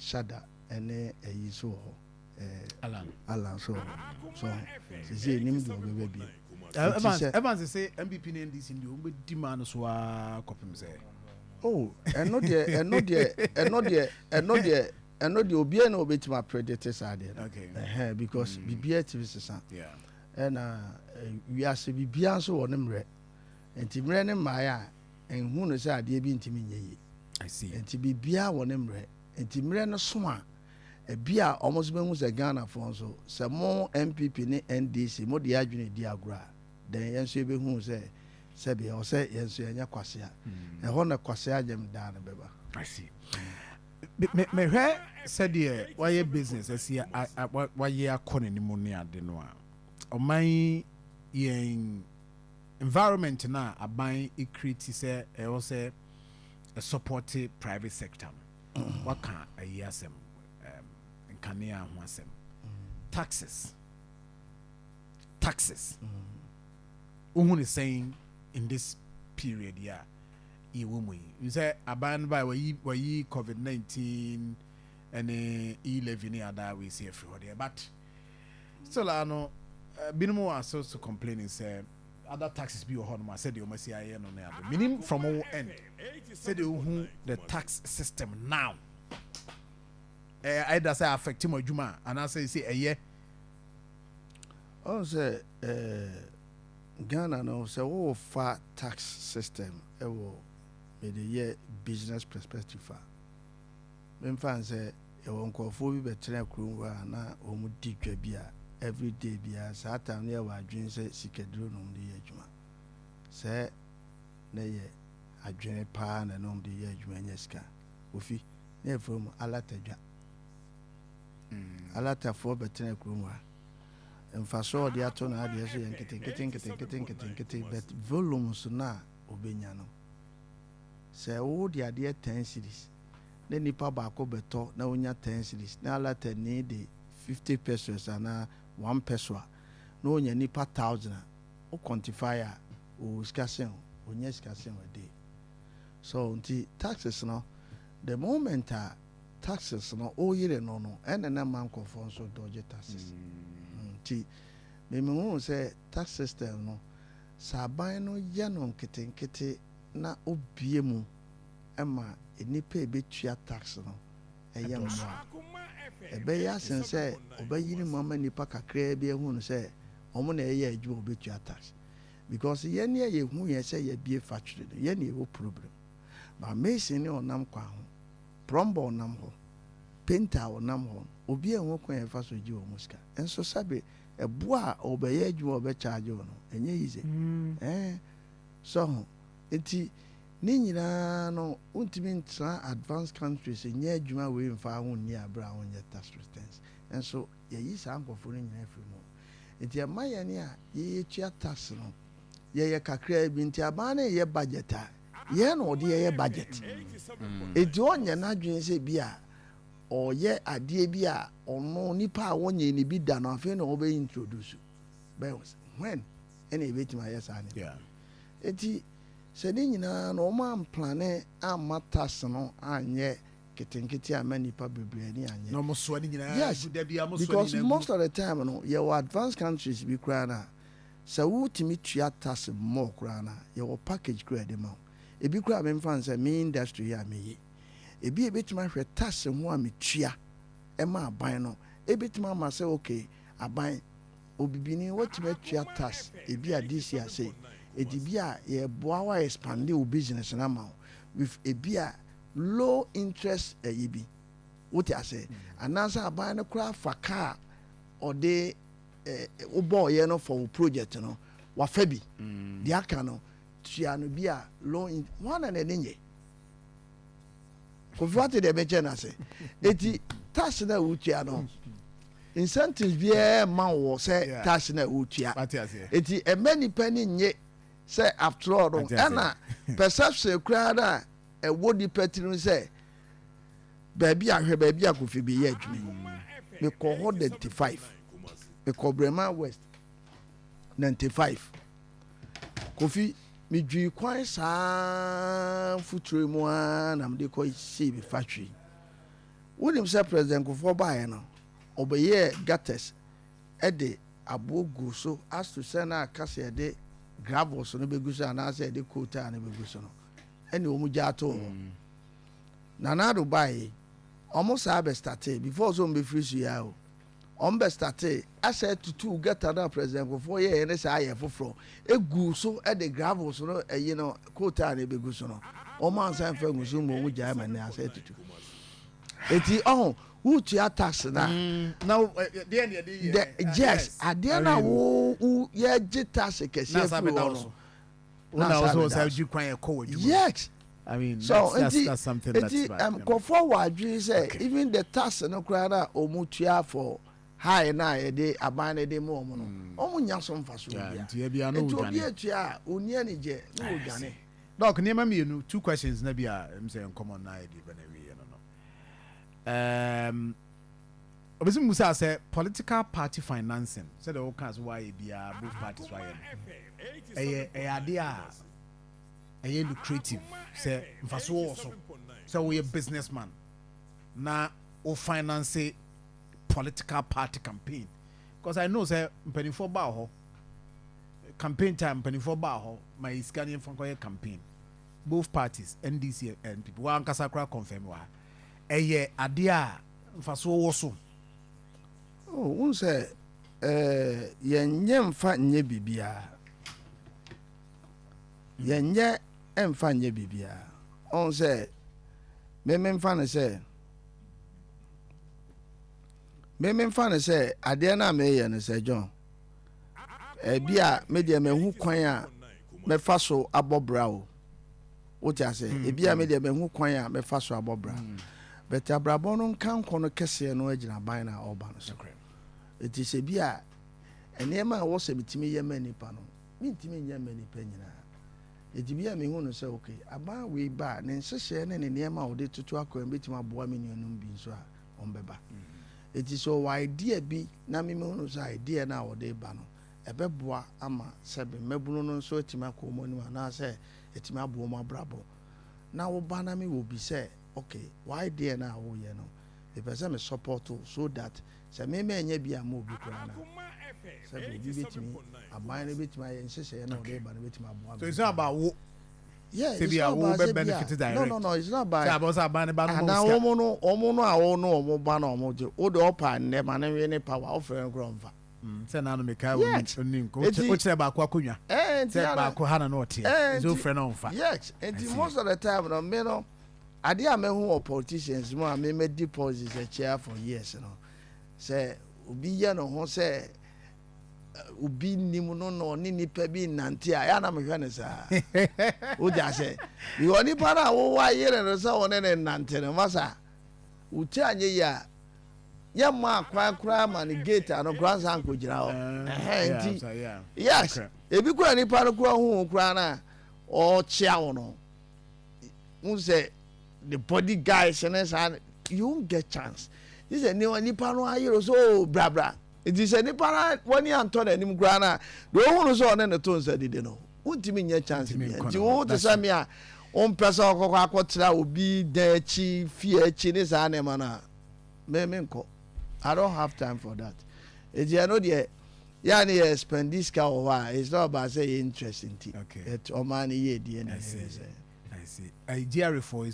Shada ene eyi so Alan so say nim do be Evans say MPP and NDC ndi o be demand so kopim say oh eno de obi na obetima predators are there okay because bibia tv san and we are se bibia so won mre enti mre ne maaya enhu no say ade bi ntimi nyeye I see enti bibia won mre enti mre no so a bia almost be hu se Ghana for so se mo MPP ne NDC mo de adwene di agora then yenso be hu se be o se yenso enya kwase a e ho na kwase agem da na beba I see me hwe said ye why business as here why ye akone ni mu ne ade no a oman yen environment na aban e create say e wo say a supportive private sector what can a yasem nkania ho asem taxes who is saying in this period yeah you say aban by where COVID-19 and 11 other we see everywhere but still I know minimum are so complaining say other taxes be on my said you must see I no minimum from all end said who the tax system now either say affect my juma and I say a year oh say Ghana no say oh far tax system e wo me the year business perspective fa me fan say e won kofo bi betre krum wa na o mu di twa bia every day bia sa time ne wa adwen say sikedro no de ye adwuma say na ye adwene pa na no de ye adwuma nyeska ofi na from alatadwa alata fo betre krum wa emfaso de ato na ade so ye nkete but volumes na obenya no say wo de ade 10 series na nipa ba ko beto na onya 10 series na alata ni de 50 pesos ana 1 peso na onya nipa 1000 o quantifier o scarcen onya scarcen a day so until taxes no the moment taxes no o yire no ene na man confirm so dodge taxes me hu say tax system no saban no ye no nketenkete na obie mu ema enipa ebetua tax no eye mo ebe ya sense obayini mama nipa kakra bi hu no say omo na eye adwo obetua tax because ye ne ye hu ye say ye bie factory no ye ne e problem ba mason ne onam kwa ho plumber onam ho painter onam ho obi enwo kwa e fa so ji o muska enso sabe eboa obeye adwuma obe charge no enye yize so enti ni nyina no untimi ntra advanced countries enye adwuma we mfa ho ni abra ho nye tax returns enso ye yi sa ankofo ni nyina afiri no enti amaye ne a ye tua tax no ye kakra bi enti abana ye budget ye no de ye budget enti onye na adwen se bia oye ade bia ono nipa wonye ni bi da no afi na obe introduce but when any betima yes ani enti se ni nyina no ma plane amatas no anye ketenkete amanipa bebre ni anye no mo so ni nyina yes because most of the time no your advanced countries be kra na se wutimi tua tax more kra na your package kra de ma e bi kra me mfa nse me industry ya me ebi ebetima hwe tax ho a metua e ma aban no ebetima ma say okay aban obibini watime tua tax ebi adisi ase edibi a ye boawa expand the business na ma with ebi a low interest ebi what I say anasa aban no kura faka or de obo ye no for project no wa fa bi de aka no tua no bi a low in one na nenye ko fati de be na say eti tax na wutua no incentives bi e ma wo say tax na wutua eti e many penny nye say after all na perception kura na e wodi petinu say baby ahwe baby akofi bi ye adwuma me ko ho 95 me ko Brema West 95 kofi me dwi kwan sa futuro mu na me de ko see be factory When him say President Kufuor buy no, obeye gutters, ede abogu so as to send a case de gravel so no begu so and I say de quota and begu so no. Any omu jato. Nana do buy almost have started before some be free so ya. Be started. I said to get another President Kufuor ye and say for egu so at the gravel so no you know quota and begu so no. Oman san fe musumo mu jai man na say to. Eti who to your tax now? Now, yes, I dare now who ye tax a case. Yes, I mean, so that's something that's bad. Go forward, you say, even the tax no crowd or mutia for high na a day, a ban a day more. Omunya some fast. It will be a chair, Unianije, no Johnny. Doc, name me 2 questions, maybe I'm saying common idea. Obviously Musa said political party financing. So the all kinds why be both parties why a idea a lucrative say also so we a businessman now or finance a political party campaign because I know say penny for bao campaign time penny for bao my scanning from campaign both parties NDC and people one kasakra confirm wa eye adia mfaso wo so won say yenye mfa nye bibia yenye emfa nye bibia on say me mfa ne say ade na me ye ne say John bia me de me hu kwan a me fa so abobra o what you say bia me de me hu kwan a me fa so abobra but abrabon no kan kono kese no agina ban na oba no secret it is bia enema wo se bitimi ye mani pa no mintimi nya mani pa nyina eti bia me hu no say okay aba we ba ne nsehye ne ne nema wo de tutu akọ bitima boa me nuanum bi so a ombeba it is so idea bi na me hu no say idea na wo de ba no ebeboa ama sebe mebunu no so etima ko mo ni na say etima abo mo abrabo na wo ba na me wo bi say okay why there now you know the person me support so that say me enye bia mo bi kura na say bi betimi aban na betimi aye nsese na dey ba na betimi abo so it's not about wo yeah say bia wo be benefit direct no it's not about say about aban ba no na omo no awo no omo ba na omo je o de opa ne ma na we ne power offering gromfa say na no me kai oni ko o chere ba kwa konwa say ba ko hana no ote so friend on fa yes and most of the time no me no ade a me hu politicians mo a me deposits a chair for years no say obi ye no ho say obi nim no ni nipa bi nante a ya na me hwe ne sa o ja say bi oni para wo wa yere no say won ne nante no masa uti anye ya ya ma kwa kura ma ni gate ano kura san ko gira ho yes ebi kura ni para kura hu kura na o chia wo no un say the body guys and you won't get chance. This is a new nipa no ayero so bra bra. It is a nipa one year Anton and him grana. The one who's on the tones that did know. Won't me your chance. You want to say me on person will be there chi fear chinis anemana. Memenko. I don't have time for that. It's you know the yani spend this car over. It's not about say interesting thing. Okay. It's o money ye the I see. Idea for